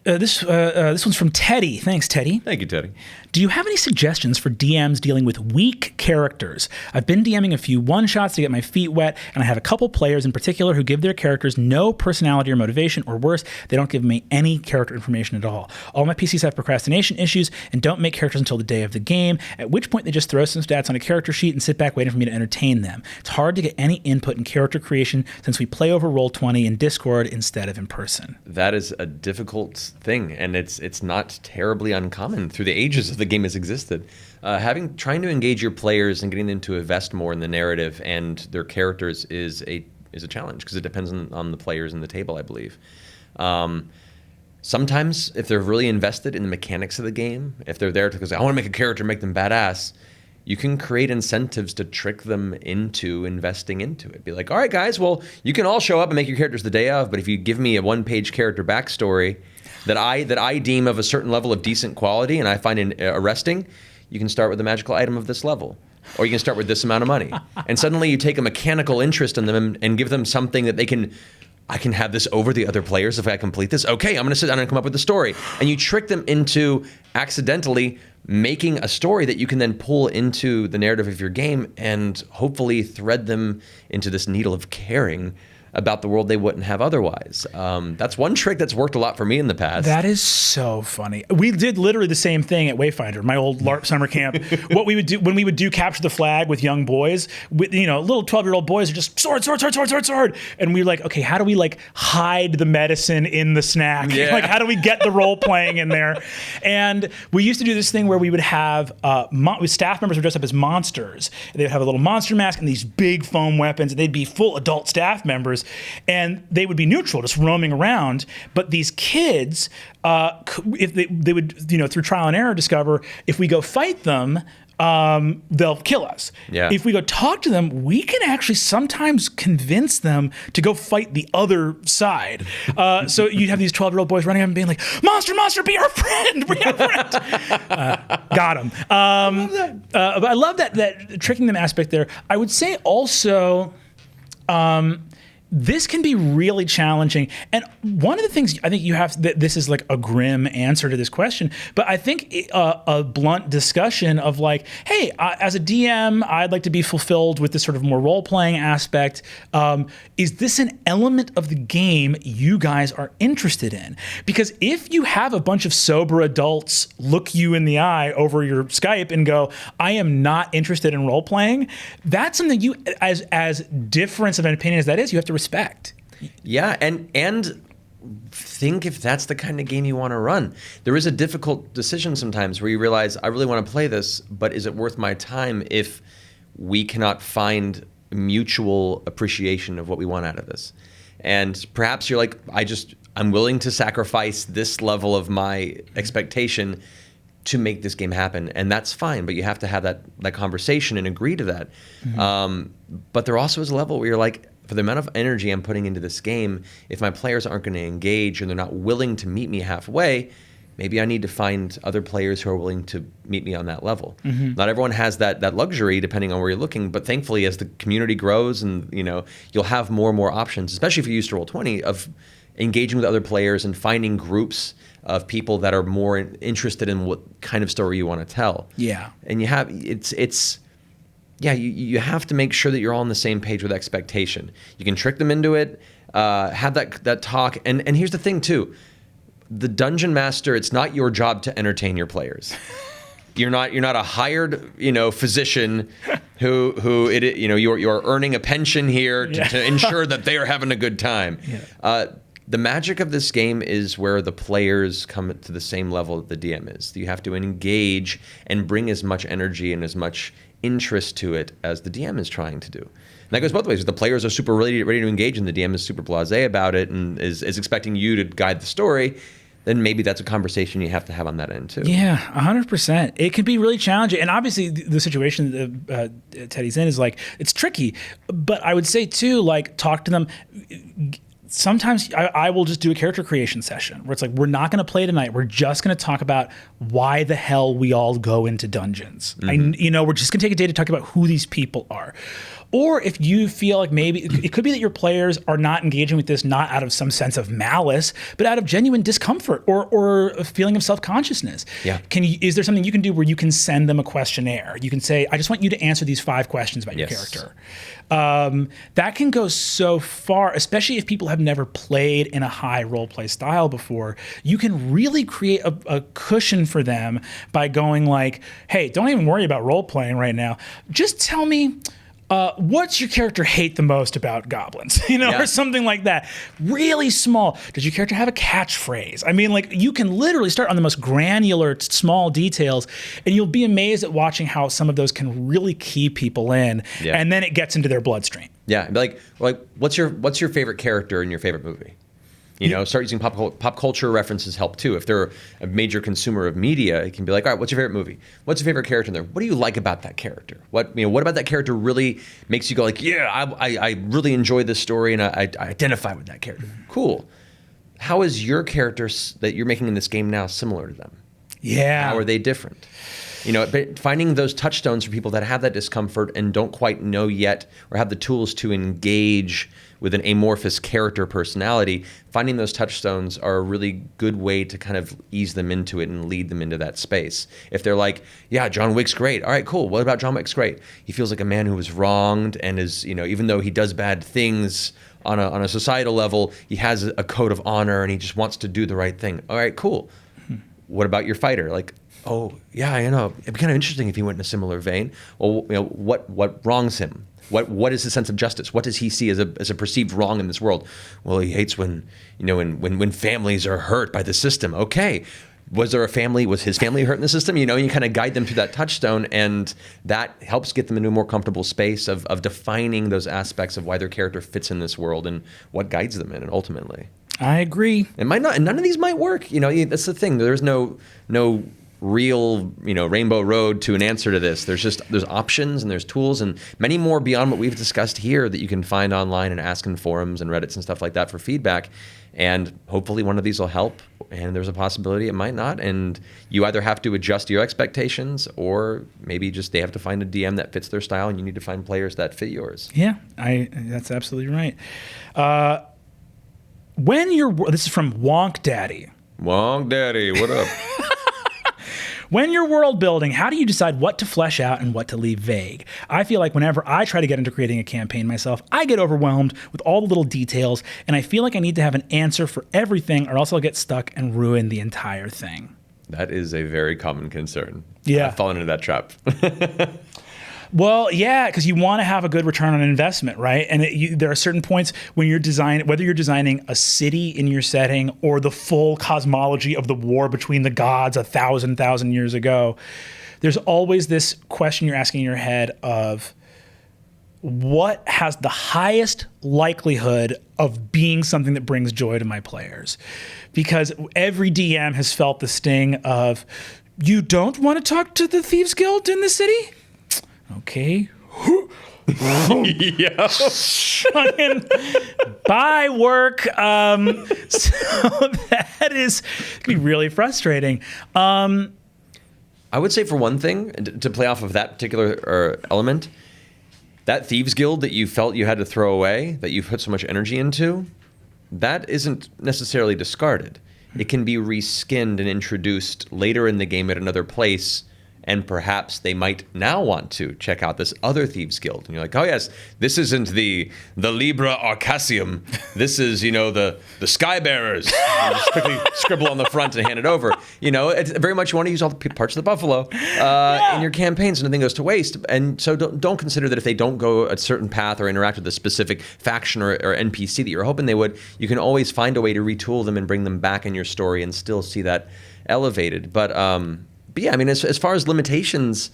This one's from Teddy. Thanks, Teddy. Thank you, Teddy. Do you have any suggestions for DMs dealing with weak characters? I've been DMing a few one-shots to get my feet wet, and I have a couple players in particular who give their characters no personality or motivation, or worse, they don't give me any character information at all. All my PCs have procrastination issues and don't make characters until the day of the game, at which point they just throw some stats on a character sheet and sit back waiting for me to entertain them. It's hard to get any input in character creation since we play over Roll20 in Discord instead of in person. That is a difficult thing, and it's not terribly uncommon through the ages of the game has existed. Trying to engage your players and getting them to invest more in the narrative and their characters is a challenge because it depends on the players in the table, I believe. Sometimes if they're really invested in the mechanics of the game, if they're there because I want to make a character, make them badass, you can create incentives to trick them into investing into it. Be like, all right, guys, well, you can all show up and make your characters the day of, but if you give me a one-page character backstory that I deem of a certain level of decent quality and I find arresting, you can start with a magical item of this level. Or you can start with this amount of money. And suddenly you take a mechanical interest in them and give them something that I can have this over the other players if I complete this. Okay, I'm gonna sit down and come up with a story. And you trick them into accidentally making a story that you can then pull into the narrative of your game and hopefully thread them into this needle of caring about the world they wouldn't have otherwise. That's one trick that's worked a lot for me in the past. That is so funny. We did literally the same thing at Wayfinder, my old LARP summer camp. What we would do when we would do capture the flag with young boys, little 12-year-old boys are just sword. And we were like, okay, how do we hide the medicine in the snack? Yeah. How do we get the role playing in there? And we used to do this thing where we would have staff members would dress up as monsters. They would have a little monster mask and these big foam weapons. And they'd be full adult staff members. And they would be neutral, just roaming around. But these kids, if they would, through trial and error, discover if we go fight them, they'll kill us. Yeah. If we go talk to them, we can actually sometimes convince them to go fight the other side. So you'd have these 12-year-old boys running up and being like, monster, be our friend, got him. But I love that tricking them aspect there. I would say also, this can be really challenging. And one of the things I think you have, this is a grim answer to this question, but I think a blunt discussion of hey, as a DM, I'd like to be fulfilled with this sort of more role-playing aspect. Is this an element of the game you guys are interested in? Because if you have a bunch of sober adults look you in the eye over your Skype and go, I am not interested in role-playing, that's something you, as difference of an opinion as that is, you have to respect. Yeah, and think if that's the kind of game you want to run. There is a difficult decision sometimes where you realize, I really want to play this, but is it worth my time if we cannot find mutual appreciation of what we want out of this? And perhaps you're like, I'm willing to sacrifice this level of my expectation to make this game happen, and that's fine, but you have to have that conversation and agree to that. Mm-hmm. But there also is a level where you're like, for the amount of energy I'm putting into this game, if my players aren't going to engage and they're not willing to meet me halfway, maybe I need to find other players who are willing to meet me on that level. Mm-hmm. Not everyone has that luxury, depending on where you're looking, but thankfully as the community grows and you'll have more and more options, especially if you're used to Roll20, of engaging with other players and finding groups of people that are more interested in what kind of story you want to tell. Yeah. And you have, you have to make sure that you're all on the same page with expectation. You can trick them into it, have that talk. And here's the thing too, the dungeon master, it's not your job to entertain your players. You're not a hired, physician who you're earning a pension here to ensure that they are having a good time. Yeah. The magic of this game is where the players come to the same level that the DM is. You have to engage and bring as much energy and as much interest to it as the DM is trying to do. And that goes both ways. If the players are super ready to engage and the DM is super blasé about it and is expecting you to guide the story, then maybe that's a conversation you have to have on that end too. Yeah, 100%. It can be really challenging. And obviously the situation that Teddy's in is it's tricky. But I would say too, talk to them, sometimes I will just do a character creation session where it's like, we're not going to play tonight. We're just going to talk about why the hell we all go into dungeons. We're just going to take a day to talk about who these people are. Or if you feel like maybe it could be that your players are not engaging with this not out of some sense of malice, but out of genuine discomfort or a feeling of self-consciousness. Yeah. Is there something you can do where you can send them a questionnaire? You can say, I just want you to answer these 5 questions about your character. That can go so far, especially if people have never played in a high role play style before. You can really create a cushion for them by going like, hey, don't even worry about role playing right now. Just tell me, what's your character hate the most about goblins? Or something like that. Really small. Does your character have a catchphrase? I mean, like, you can literally start on the most granular, small details, and you'll be amazed at watching how some of those can really keep people in, and then it gets into their bloodstream. Yeah, like what's your favorite character in your favorite movie? Start using pop culture references help too. If they're a major consumer of media, it can be like, all right, what's your favorite movie? What's your favorite character in there? What do you like about that character? What about that character really makes you go like, yeah, I really enjoy this story and I identify with that character. Cool. How is your character that you're making in this game now similar to them? Yeah. How are they different? But finding those touchstones for people that have that discomfort and don't quite know yet or have the tools to engage with an amorphous character personality, finding those touchstones are a really good way to kind of ease them into it and lead them into that space. If they're like, yeah, John Wick's great. All right, cool. What about John Wick's great? He feels like a man who was wronged and is, even though he does bad things on a societal level, he has a code of honor and he just wants to do the right thing. All right, cool. What about your fighter? Like, oh, yeah, I know. It'd be kind of interesting if he went in a similar vein. Well, what wrongs him? What is his sense of justice? What does he see as a perceived wrong in this world? Well, he hates when families are hurt by the system. Okay. Was his family hurt in the system? You kind of guide them through that touchstone, and that helps get them into a more comfortable space of defining those aspects of why their character fits in this world and what guides them in it ultimately. I agree. It might not, and none of these might work. That's the thing. There's no real, rainbow road to an answer to this. There's options and there's tools and many more beyond what we've discussed here that you can find online and ask in forums and Reddits and stuff like that for feedback. And hopefully one of these will help, and there's a possibility it might not. And you either have to adjust your expectations or maybe just they have to find a DM that fits their style and you need to find players that fit yours. Yeah, that's absolutely right. This is from Wonk Daddy. Wonk Daddy, what up? When you're world building, how do you decide what to flesh out and what to leave vague? I feel like whenever I try to get into creating a campaign myself, I get overwhelmed with all the little details, and I feel like I need to have an answer for everything or else I'll get stuck and ruin the entire thing. That is a very common concern. Yeah. I've fallen into that trap. Well, yeah, because you want to have a good return on investment, right? And there are certain points when whether you're designing a city in your setting or the full cosmology of the war between the gods 1,000 years ago, there's always this question you're asking in your head of what has the highest likelihood of being something that brings joy to my players? Because every DM has felt the sting of, you don't want to talk to the Thieves Guild in the city? Okay. Yeah. Bye, work. So that is be really frustrating. I would say for one thing, to play off of that particular element, that Thieves Guild that you felt you had to throw away, that you've put so much energy into, that isn't necessarily discarded. It can be reskinned and introduced later in the game at another place, and perhaps they might now want to check out this other Thieves Guild. And you're like, oh yes, this isn't the Libra Arcasium. This is, the Skybearers. Just quickly scribble on the front and hand it over. It's very much you want to use all the parts of the buffalo in your campaign so nothing goes to waste. And so don't consider that if they don't go a certain path or interact with a specific faction or NPC that you're hoping they would, you can always find a way to retool them and bring them back in your story and still see that elevated. But yeah, I mean, as far as limitations,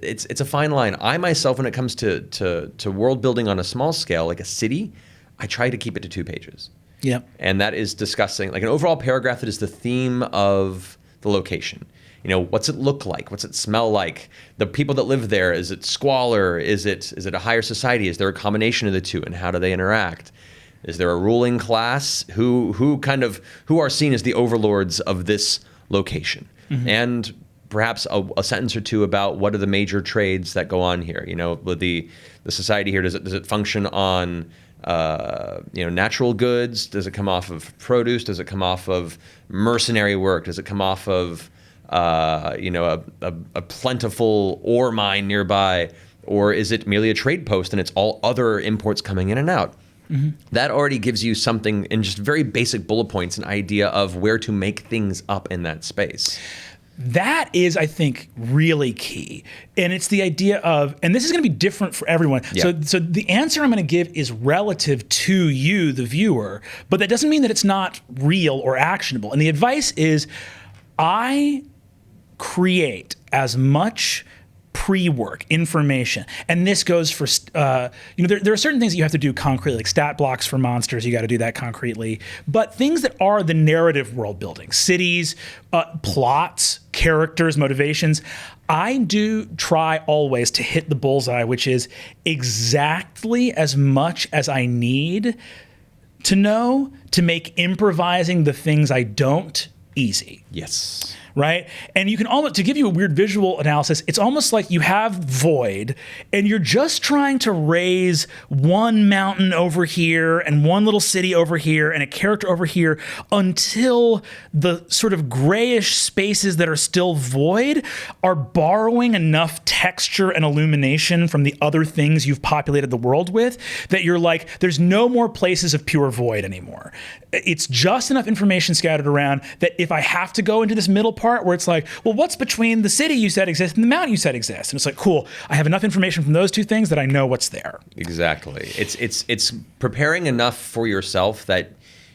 it's a fine line. I myself, when it comes to world building on a small scale, like a city, I try to keep it to 2 pages. Yep. And that is discussing like an overall paragraph that is the theme of the location. What's it look like? What's it smell like? The people that live there, is it squalor? Is it a higher society? Is there a combination of the two? And how do they interact? Is there a ruling class who are seen as the overlords of this location? And perhaps a sentence or two about what are the major trades that go on here. With the society here, does it function on natural goods? Does it come off of produce? Does it come off of mercenary work? Does it come off of a plentiful ore mine nearby? Or is it merely a trade post and it's all other imports coming in and out? That already gives you something in just very basic bullet points, an idea of where to make things up in that space. That is, I think, really key. And it's the idea of, and this is going to be different for everyone. Yeah. So the answer I'm going to give is relative to you, the viewer, but that doesn't mean that it's not real or actionable. And the advice is, I create as much pre-work information, and this goes for there are certain things that you have to do concretely, like stat blocks for monsters. You got to do that concretely, but things that are the narrative world building, cities, plots, characters, motivations, I do try always to hit the bullseye, which is exactly as much as I need to know to make improvising the things I don't easy. Yes. Right? And you can almost, to give you a weird visual analysis, it's almost like you have void and you're just trying to raise one mountain over here and one little city over here and a character over here until the sort of grayish spaces that are still void are borrowing enough texture and illumination from the other things you've populated the world with that you're like, there's no more places of pure void anymore. It's just enough information scattered around that if I have to go into this middle part where it's like, well, what's between the city you said exists and the mountain you said exists? And it's like, cool, I have enough information from those two things that I know what's there. Exactly. It's preparing enough for yourself that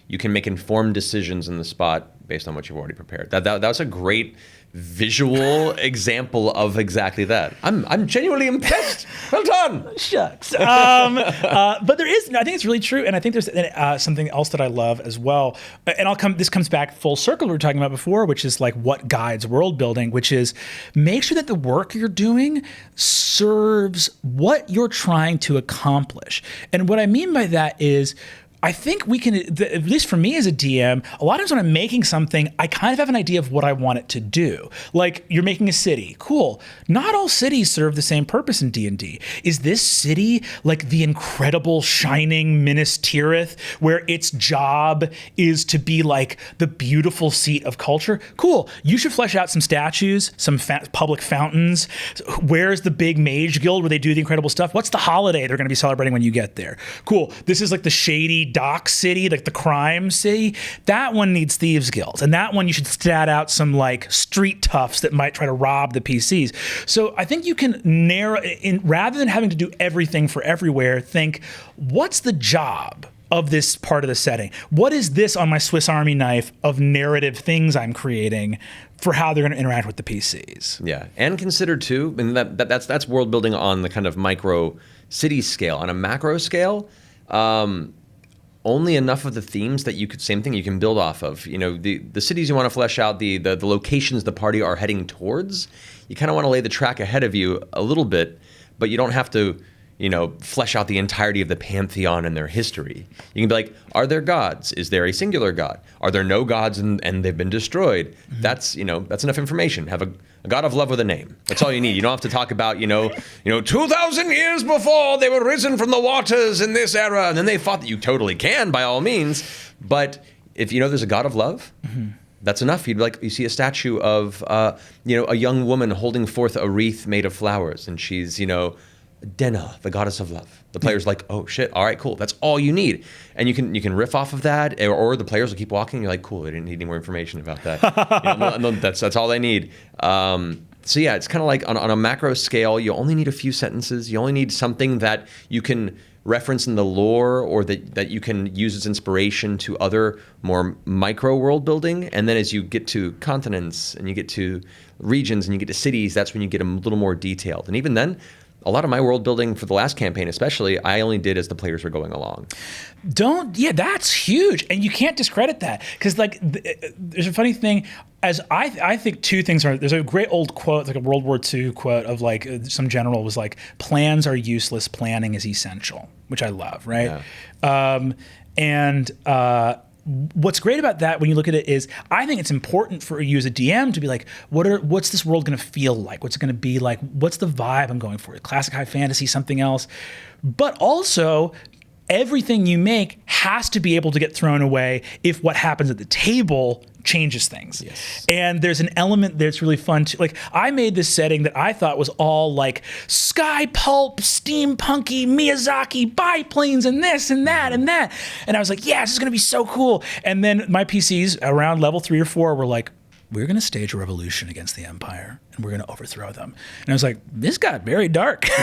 you can make informed decisions in the spot based on what you've already prepared. That was a great visual example of exactly that. I'm genuinely impressed. Well done. Shucks. But there is, I think it's really true, and I think there's something else that I love as well. And this comes back full circle we were talking about before, which is like what guides world building, which is make sure that the work you're doing serves what you're trying to accomplish. And what I mean by that is, I think we can, at least for me as a DM, a lot of times when I'm making something, I kind of have an idea of what I want it to do. Like, you're making a city. Cool. Not all cities serve the same purpose in D&D. Is this city like the incredible shining Minas Tirith, where its job is to be like the beautiful seat of culture? Cool. You should flesh out some statues, some public fountains. Where's the big mage guild where they do the incredible stuff? What's the holiday they're going to be celebrating when you get there? Cool. This is like the shady dock city, like the crime city. That one needs thieves guilds, and that one you should stat out some like street toughs that might try to rob the PCs. So I think you can narrow in, rather than having to do everything for everywhere, think, what's the job of this part of the setting? What is this on my Swiss Army knife of narrative things I'm creating for how they're going to interact with the PCs? Yeah, and consider too, and that's world building on the kind of micro city scale. On a macro scale, only enough of the themes that you can build off of. You know, the cities you want to flesh out, the locations the party are heading towards. You kind of want to lay the track ahead of you a little bit, but you don't have to, flesh out the entirety of the pantheon and their history. You can be like, are there gods? Is there a singular god? Are there no gods and they've been destroyed? Mm-hmm. That's enough information. Have a god of love with a name. That's all you need. You don't have to talk about, 2,000 years before they were risen from the waters in this era, and then they fought. That you totally can, by all means. But if there's a god of love, mm-hmm. That's enough. You'd be like, you see a statue of, a young woman holding forth a wreath made of flowers, and she's, Denna, the goddess of love. The player's like, oh shit, all right, cool. That's all you need. And you can riff off of that, or the players will keep walking, and you're like, cool, I didn't need any more information about that. No, that's all they need. So yeah, it's kind of like on a macro scale, you only need a few sentences. You only need something that you can reference in the lore, or that you can use as inspiration to other more micro world building. And then as you get to continents, and you get to regions, and you get to cities, that's when you get a little more detailed. And even then, a lot of my world building for the last campaign especially, I only did as the players were going along. That's huge. And you can't discredit that. Because there's a funny thing, as I think two things are, there's a great old quote, like a World War II quote of some general was like, plans are useless, planning is essential, which I love, right? Yeah. And what's great about that when you look at it is I think it's important for you as a DM to be like, what's this world going to feel like? What's it going to be like? What's the vibe I'm going for? Classic high fantasy, something else. But also, everything you make has to be able to get thrown away if what happens at the table changes things. Yes. And there's an element that's really fun too. Like, I made this setting that I thought was all like sky pulp, steampunky, Miyazaki, biplanes, and this and that and that. And I was like, yeah, this is gonna be so cool. And then my PCs around level 3 or 4 were like, we're going to stage a revolution against the Empire, and we're going to overthrow them. And I was like, this got very dark. For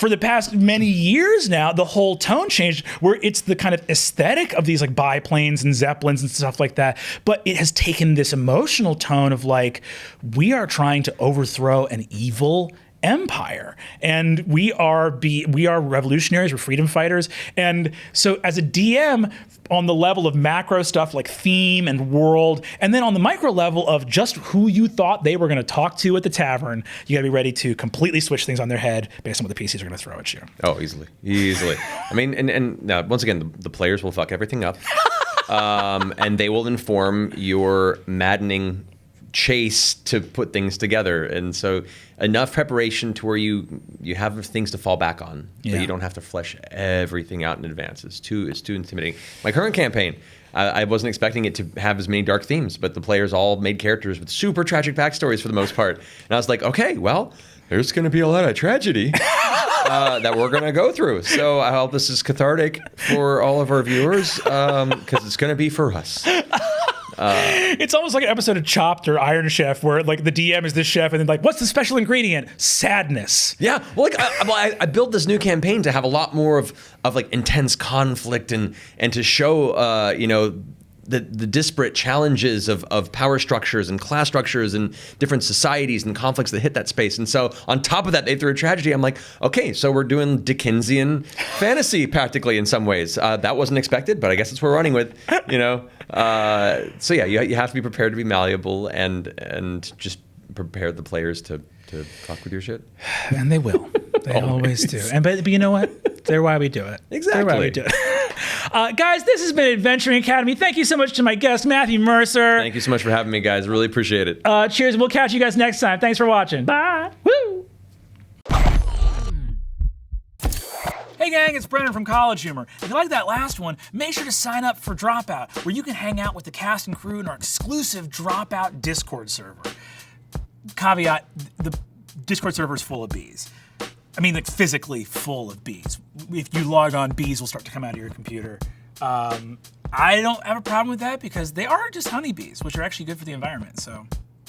the past many years now, the whole tone changed, where it's the kind of aesthetic of these like biplanes and zeppelins and stuff like that, but it has taken this emotional tone of like, we are trying to overthrow an evil empire, and we are revolutionaries, we're freedom fighters. And so as a DM, on the level of macro stuff like theme and world, and then on the micro level of just who you thought they were going to talk to at the tavern, you got to be ready to completely switch things on their head based on what the PCs are going to throw at you. Oh, easily. I mean, and now, once again, the players will fuck everything up, and they will inform your maddening chase to put things together. And so enough preparation to where you have things to fall back on, but you don't have to flesh everything out in advance. It's too intimidating. My current campaign, I wasn't expecting it to have as many dark themes, but the players all made characters with super tragic backstories for the most part. And I was like, okay, well, there's going to be a lot of tragedy that we're going to go through. So I hope this is cathartic for all of our viewers, because it's going to be for us. It's almost like an episode of Chopped or Iron Chef, where like the DM is the chef, and then like, what's the special ingredient? Sadness. Yeah, well, like I built this new campaign to have a lot more of like intense conflict and to show the disparate challenges of power structures and class structures and different societies and conflicts that hit that space. And so on top of that, they threw a tragedy. I'm like, okay, so we're doing Dickensian fantasy practically in some ways. That wasn't expected, but I guess it's what we're running with, So yeah, you have to be prepared to be malleable and just prepare the players to fuck with your shit. And they will. They always do. But you know what? They're why we do it. Exactly. They're why we do it. Guys, this has been Adventuring Academy. Thank you so much to my guest, Matthew Mercer. Thank you so much for having me, guys. Really appreciate it. Cheers. We'll catch you guys next time. Thanks for watching. Bye. Woo. Hey gang, it's Brennan from College Humor. If you like that last one, make sure to sign up for Dropout, where you can hang out with the cast and crew in our exclusive Dropout Discord server. Caveat, the Discord server is full of bees. I mean, like physically full of bees. If you log on, bees will start to come out of your computer. I don't have a problem with that because they are just honeybees, which are actually good for the environment, so